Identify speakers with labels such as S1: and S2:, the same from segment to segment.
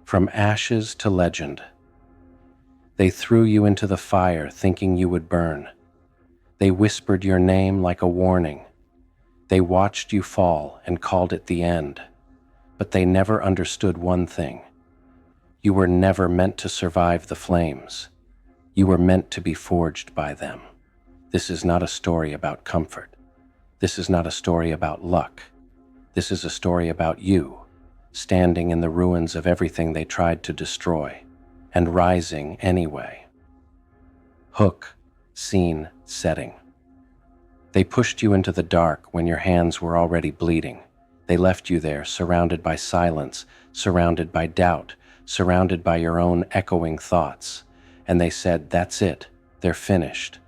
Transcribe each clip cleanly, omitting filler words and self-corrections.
S1: From ashes to legend. They threw you into the fire thinking you would burn. They whispered your name like a warning. They watched you fall and called it the end. But they never understood one thing. You were never meant to survive the flames. You were meant to be forged by them. This is not a story about comfort. This is not a story about luck. This is a story about you, standing in the ruins of everything they tried to destroy, and rising anyway. Hook, scene, setting. They pushed you into the dark when your hands were already bleeding. They left you there, surrounded by silence, surrounded by doubt, surrounded by your own echoing thoughts. And they said, "That's it. They're finished."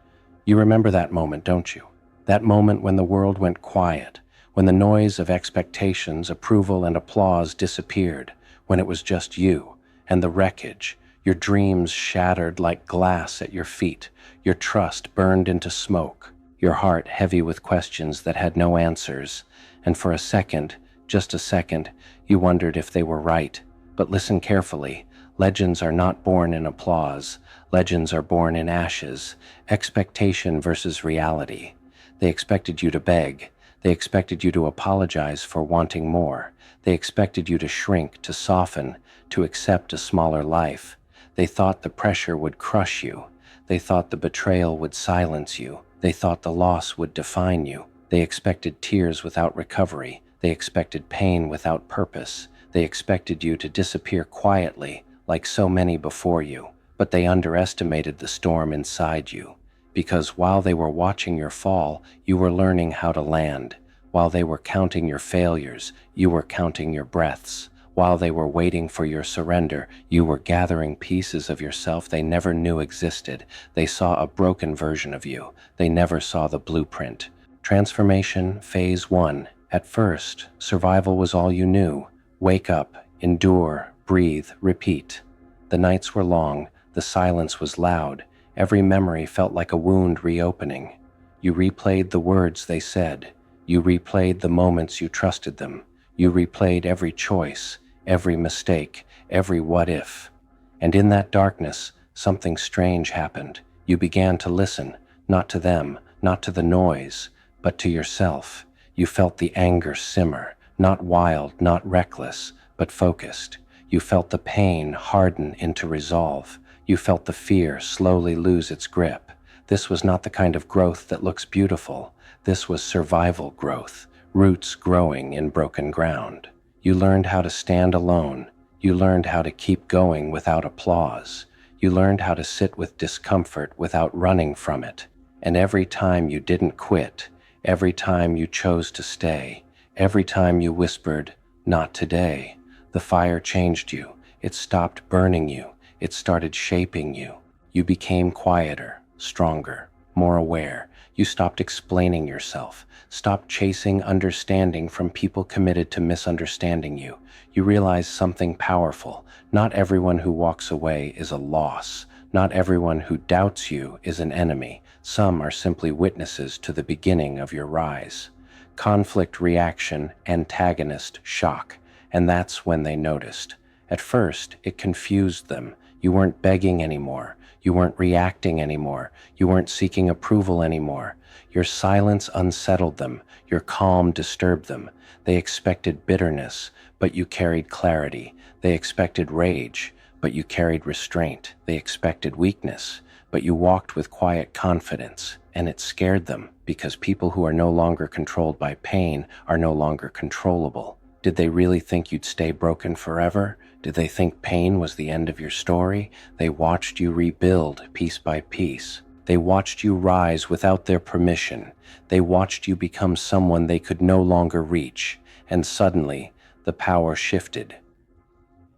S1: You remember that moment, don't you? That moment when the world went quiet, when the noise of expectations, approval, and applause disappeared, when it was just you and the wreckage, your dreams shattered like glass at your feet, your trust burned into smoke, your heart heavy with questions that had no answers, and for a second, just a second, you wondered if they were right. But listen carefully. Legends are not born in applause. Legends are born in ashes. Expectation versus reality. They expected you to beg. They expected you to apologize for wanting more. They expected you to shrink, to soften, to accept a smaller life. They thought the pressure would crush you. They thought the betrayal would silence you. They thought the loss would define you. They expected tears without recovery. They expected pain without purpose. They expected you to disappear quietly, like so many before you. But they underestimated the storm inside you. Because while they were watching your fall, you were learning how to land. While they were counting your failures, you were counting your breaths. While they were waiting for your surrender, you were gathering pieces of yourself they never knew existed. They saw a broken version of you. They never saw the blueprint. Transformation, phase 1. At first, survival was all you knew. Wake up, endure, breathe, repeat. The nights were long, the silence was loud. Every memory felt like a wound reopening. You replayed the words they said. You replayed the moments you trusted them. You replayed every choice, every mistake, every what if. And in that darkness, something strange happened. You began to listen, not to them, not to the noise, but to yourself. You felt the anger simmer, not wild, not reckless, but focused. You felt the pain harden into resolve. You felt the fear slowly lose its grip. This was not the kind of growth that looks beautiful. This was survival growth, roots growing in broken ground. You learned how to stand alone. You learned how to keep going without applause. You learned how to sit with discomfort without running from it. And every time you didn't quit, every time you chose to stay, every time you whispered, "Not today," the fire changed you. It stopped burning you. It started shaping you. You became quieter, stronger, more aware. You stopped explaining yourself, stopped chasing understanding from people committed to misunderstanding you. You realized something powerful. Not everyone who walks away is a loss. Not everyone who doubts you is an enemy. Some are simply witnesses to the beginning of your rise. Conflict, reaction, antagonist, shock. And that's when they noticed. At first, it confused them. You weren't begging anymore. You weren't reacting anymore. You weren't seeking approval anymore. Your silence unsettled them. Your calm disturbed them. They expected bitterness, but you carried clarity. They expected rage, but you carried restraint. They expected weakness, but you walked with quiet confidence. And it scared them, because people who are no longer controlled by pain are no longer controllable. Did they really think you'd stay broken forever? Did they think pain was the end of your story? They watched you rebuild piece by piece. They watched you rise without their permission. They watched you become someone they could no longer reach. And suddenly, the power shifted.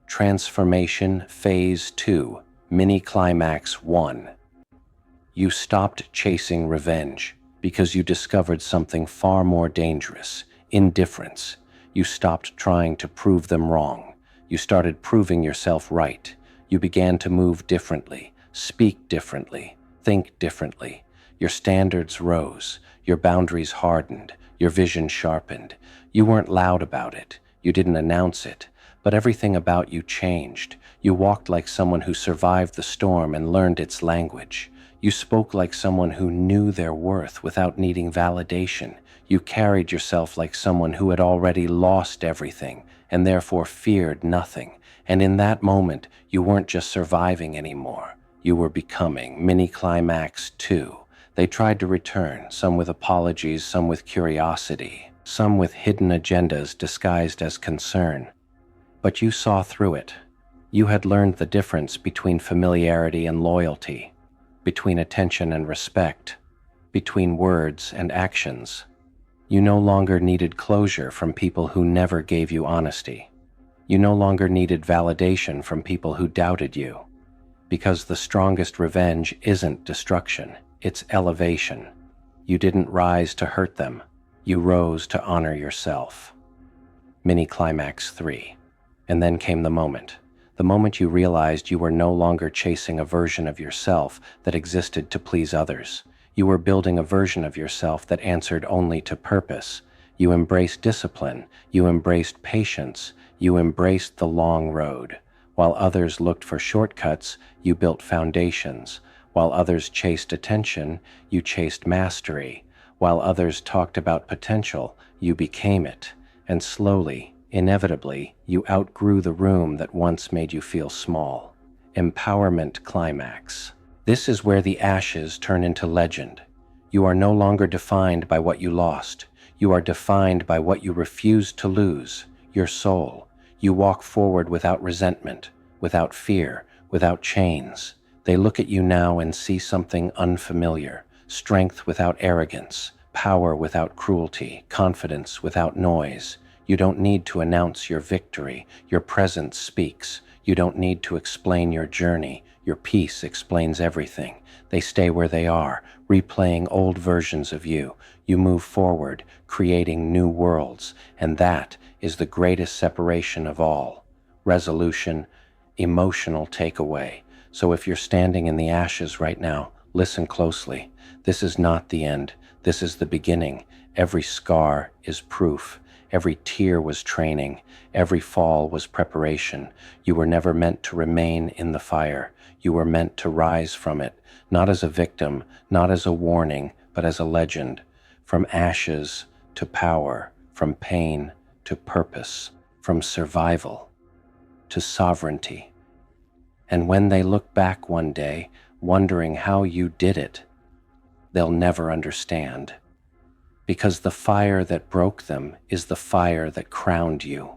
S1: Transformation Phase 2, Mini Climax 1. You stopped chasing revenge because you discovered something far more dangerous: indifference. You stopped trying to prove them wrong. You started proving yourself right. You began to move differently, speak differently, think differently. Your standards rose. Your boundaries hardened. Your vision sharpened. You weren't loud about it. You didn't announce it. But everything about you changed. You walked like someone who survived the storm and learned its language. You spoke like someone who knew their worth without needing validation. You carried yourself like someone who had already lost everything and therefore feared nothing. And in that moment, you weren't just surviving anymore. You were becoming. Mini climax 2. They tried to return, some with apologies, some with curiosity, some with hidden agendas disguised as concern. But you saw through it. You had learned the difference between familiarity and loyalty, between attention and respect, between words and actions. You no longer needed closure from people who never gave you honesty. You no longer needed validation from people who doubted you. Because the strongest revenge isn't destruction, it's elevation. You didn't rise to hurt them. You rose to honor yourself. Mini climax 3. And then came the moment you realized you were no longer chasing a version of yourself that existed to please others. You were building a version of yourself that answered only to purpose. You embraced discipline, you embraced patience, you embraced the long road. While others looked for shortcuts, you built foundations. While others chased attention, you chased mastery. While others talked about potential, you became it. And slowly, inevitably, you outgrew the room that once made you feel small. Empowerment climax. This is where the ashes turn into legend. You are no longer defined by what you lost. You are defined by what you refused to lose, your soul. You walk forward without resentment, without fear, without chains. They look at you now and see something unfamiliar. Strength without arrogance, power without cruelty, confidence without noise. You don't need to announce your victory. Your presence speaks. You don't need to explain your journey. Your peace explains everything. They stay where they are, replaying old versions of you. You move forward, creating new worlds, and that is the greatest separation of all. Resolution, emotional takeaway. So if you're standing in the ashes right now, listen closely. This is not the end. This is the beginning. Every scar is proof. Every tear was training. Every fall was preparation. You were never meant to remain in the fire. You were meant to rise from it, not as a victim, not as a warning, but as a legend. From ashes to power, from pain to purpose, from survival to sovereignty. And when they look back one day, wondering how you did it, they'll never understand. Because the fire that broke them is the fire that crowned you.